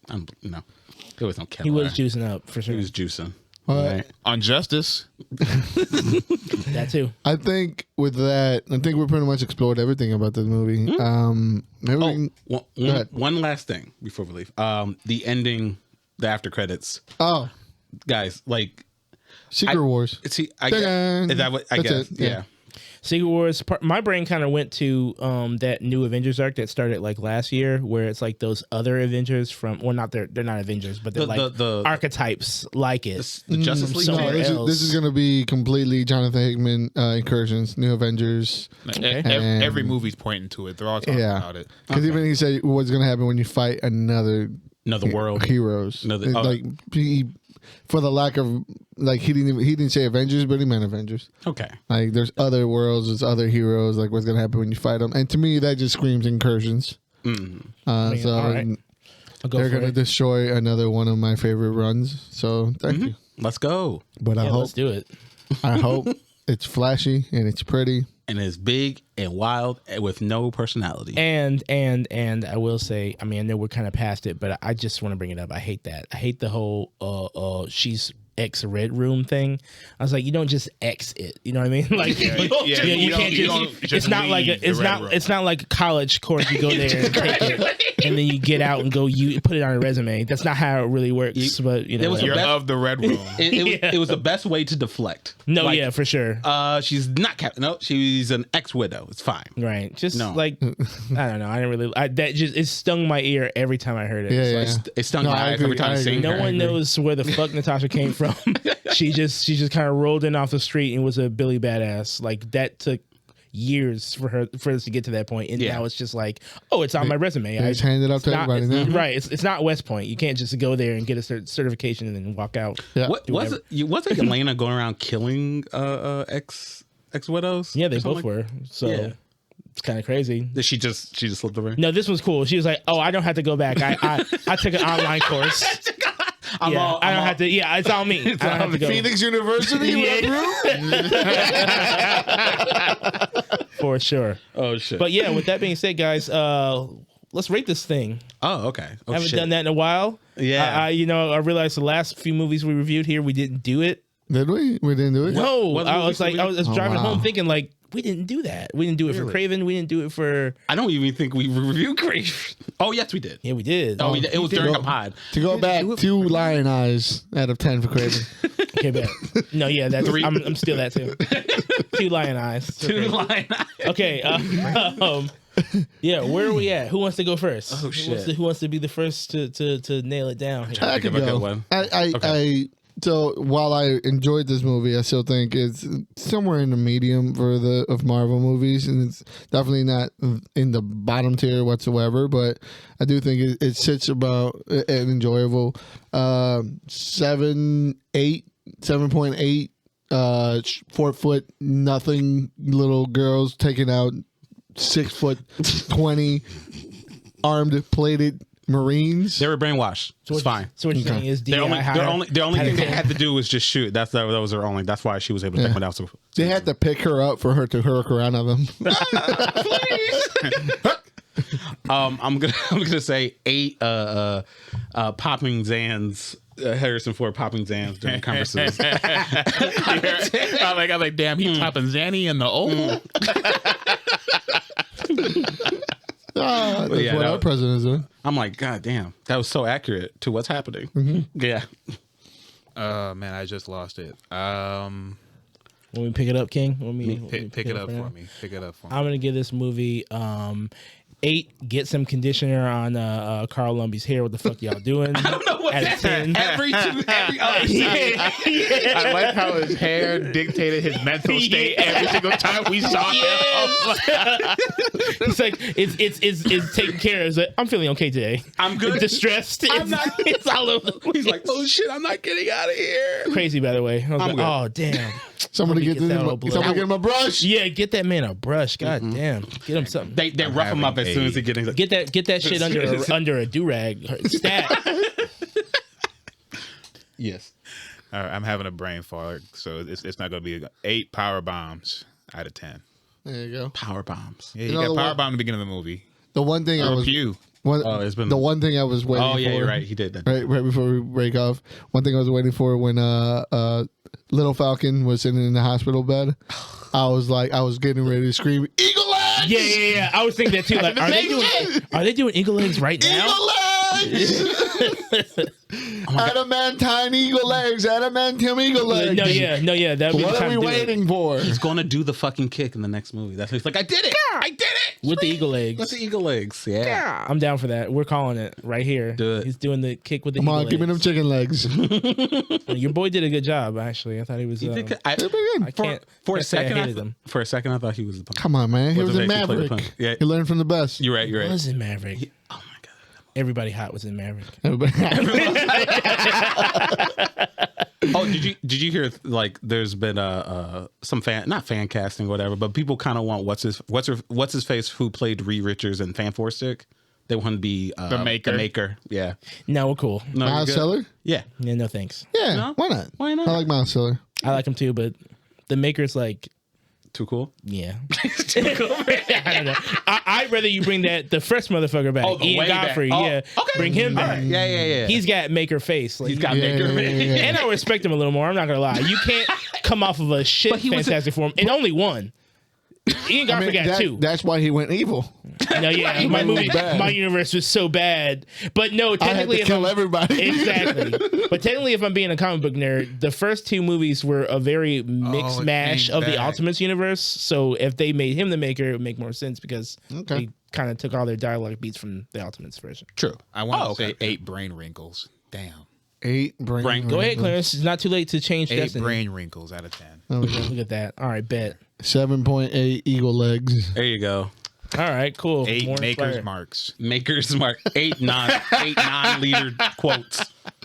No, there was no Kevlar. He was juicing up for sure. He was juicing. Right. On Justice. That too. I think with that, we pretty much explored everything about this movie. Maybe one last thing before we leave. The ending, the after credits. Oh, guys, like Secret Wars. See, I guess. Is that what I That's guess? it, Yeah. Secret Wars. My brain kind of went to that new Avengers arc that started like last year, where it's like those other Avengers from. Well, they're not Avengers, but they're the archetypes like it. The Justice League. No, this is going to be completely Jonathan Hickman incursions, New Avengers. Okay. Every movie's pointing to it. They're all talking about it. Because even he said what's going to happen when you fight another world heroes. For the lack of he didn't say Avengers, but he meant Avengers. Okay. Like there's other worlds, there's other heroes. Like what's gonna happen when you fight them? And to me, that just screams incursions. So all right. they're gonna destroy another one of my favorite runs. So thank you. Let's go. But let's do it. I hope it's flashy and it's pretty. And it's big and wild and with no personality. And I will say, I mean, I know we're kind of past it, but I just want to bring it up. I hate that. I hate the whole she's X Red Room thing. I was like, you don't just X it. You know what I mean? Like, you can't just. It's not like it's not like a college course. You go there and take it, and then you get out and go put it on a resume. That's not how it really works. But you know, you're of the Red Room. It was the best way to deflect. No, yeah, for sure. She's not Captain. No, she's an ex-widow. It's fine. Right. Just like I don't know. I didn't really. That just it stung my ear every time I heard it. It stung my eyes every time I seen her. No one knows where the fuck Natasha came from. She just kind of rolled in off the street and was a Billy badass. Like that took years for us to get to that point, and now it's just like, oh, it's on my resume. I just hand it up to everybody now. Right. It's not West Point. You can't just go there and get a certification and then walk out. Yeah. Wasn't Elena going around killing ex widows? Yeah, they both were. So. Yeah. It's kind of crazy. She just slipped away. No, this was cool. She was like, "Oh, I don't have to go back. I took an online course. I don't have to. Yeah, it's on me. It's I don't have to go. Phoenix University Red Room for sure. Oh shit! But yeah, with that being said, guys, let's rate this thing. Oh, okay. I haven't done that in a while. Yeah. I realized the last few movies we reviewed here, we didn't do it. Did we? We didn't do it. No, I was driving home thinking like. We didn't do that. We didn't do it for Craven. We didn't do it for. I don't even think we reviewed Craven. Oh yes, we did. Yeah, we did. Oh, it was during a pod. To go back, 2 lion eyes out of 10 for Craven. Okay, bet. No, yeah, that's. I'm still that too. 2 lion eyes. 2 lion eyes. Okay. Yeah, where are we at? Who wants to go first? Oh shit. Who wants to be the first to nail it down? I could go. So while I enjoyed this movie, I still think it's somewhere in the medium of Marvel movies, and it's definitely not in the bottom tier whatsoever. But I do think it sits about an enjoyable 7.8, 4 foot nothing little girls taking out 6'20" armed plated Marines. They were brainwashed. It's fine. So what you're saying is the only thing they had to do was just shoot. That was their only. That's why she was able to take one out. So they had to pick her up for her to hurk around on them. I'm gonna say 8 popping Zans. Harrison Ford popping Zans during conferences. I'm like, damn, he popping Zanny in the old. That's what our president is doing. I'm like, God damn, that was so accurate to what's happening. Mm-hmm. Yeah. Man, I just lost it. When we pick it up, King. Pick it up for me. Pick it up for me. I'm gonna give this movie 8. Get some conditioner on Carl Lumbly's hair. What the fuck y'all doing? I don't know what At that 10. every other I like how his hair dictated his mental state every single time we saw him. It's like it's taken care of. It's like, I'm feeling okay today. I'm good. Distressed. It's all over. He's like, oh shit, I'm not getting out of here. Crazy, by the way. I was like, good. oh damn. Somebody get him a brush. Yeah, get that man a brush. God damn. Get him something. They rough him up as soon as he gets. Get that shit under a do-rag. Stat. Yes. All right, I'm having a brain fart, so it's not going to be 8 power bombs out of 10. There you go. Power bombs. Yeah, you got power bomb at the beginning of the movie. The one thing I was Pew. the one thing I was waiting for. Oh yeah, you're right. He did that. Right before we break off. One thing I was waiting for when Little Falcon was sitting in the hospital bed. I was getting ready to scream, "Eagle Eggs!" Yeah. I was thinking that too. Like, are they doing Eagle Eggs right now? Eagle legs. Adamantine eagle legs. Adamantium eagle legs. No, yeah. That would be the What time are we to do it. waiting for? He's going to do the fucking kick in the next movie. That's what he's like, I did it. I did it. With the eagle legs. With the eagle legs. Yeah. I'm down for that. We're calling it right here. Do it. He's doing the kick with the Come eagle on, give me them legs. chicken legs. Your boy did a good job, actually. I thought he was. He did, I can't. for a can't say I second, hated him. for a second, I thought he was the punk. Come on, man. He What's was his in face? He played the Maverick. punk. Yeah. He learned from the best. You're right. You're right. Was in Maverick. Oh my god. Everybody hot was in Maverick. Oh, did you hear like there's been some not fan casting or whatever, but people kind of want what's his face who played Reed Richards in Fan Four Stick. They want to be The Maker. Yeah. No, we're cool. No, you're Miles good? Teller? Yeah. Yeah, no thanks. Yeah, No? why not? Why not? I like Miles Teller. I like him too, but the Maker's like, Too cool. yeah. I don't know. I'd rather you bring the first motherfucker back. Oh, the Ian way back. Godfrey. Oh, Yeah. okay. Bring him All back. right. Yeah. He's got Maker face. Like, He's got Yeah, Maker. yeah. and I respect him a little more. I'm not gonna lie. You can't come off of a shit But he was Fantastic Four and only one. Ian Godfrey got two. That's why he went evil. No, yeah, my movie, bad. my universe was so bad. But no, I had technically, to if kill I'm, everybody. exactly. But technically, if I'm being a comic book nerd, the first two movies were a very mixed it mash came of the back. Ultimates universe. So if they made him the Maker, it would make more sense because Okay. they kind of took all their dialogue beats from the Ultimates version. True. I want to okay. say 8 brain wrinkles. Damn. 8 brain. Brain- Go ahead, Clarence. It's not too late to change 8 destiny. brain wrinkles out of 10. Look at that. All right, bet. 7.8 eagle legs. There you go. All right, cool. 8 More maker's inspired. marks. Maker's Mark. 8 non-leader quotes.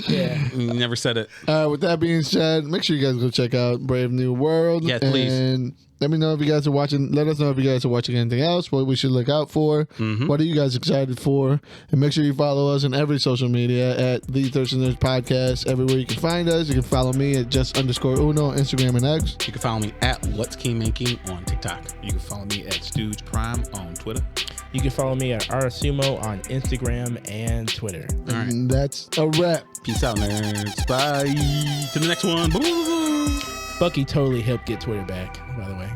Yeah. You never said it. With that being said, make sure you guys go check out Brave New World. Yes, please. And let me know if you guys are watching. Let us know if you guys are watching anything else, what we should look out for. What are you guys excited for? And make sure you follow us on every social media at The Thirsty Nerds Podcast. Everywhere you can find us. You can follow me at just_Uno on Instagram and X. You can follow me at What's Key Making on TikTok. You can follow me at Stooge Prime on Twitter. You can follow me at Sumo on Instagram and Twitter. And that's a wrap. Peace out, nerds. Bye. To the next one. Boo. Bucky totally helped get Twitter back, by the way.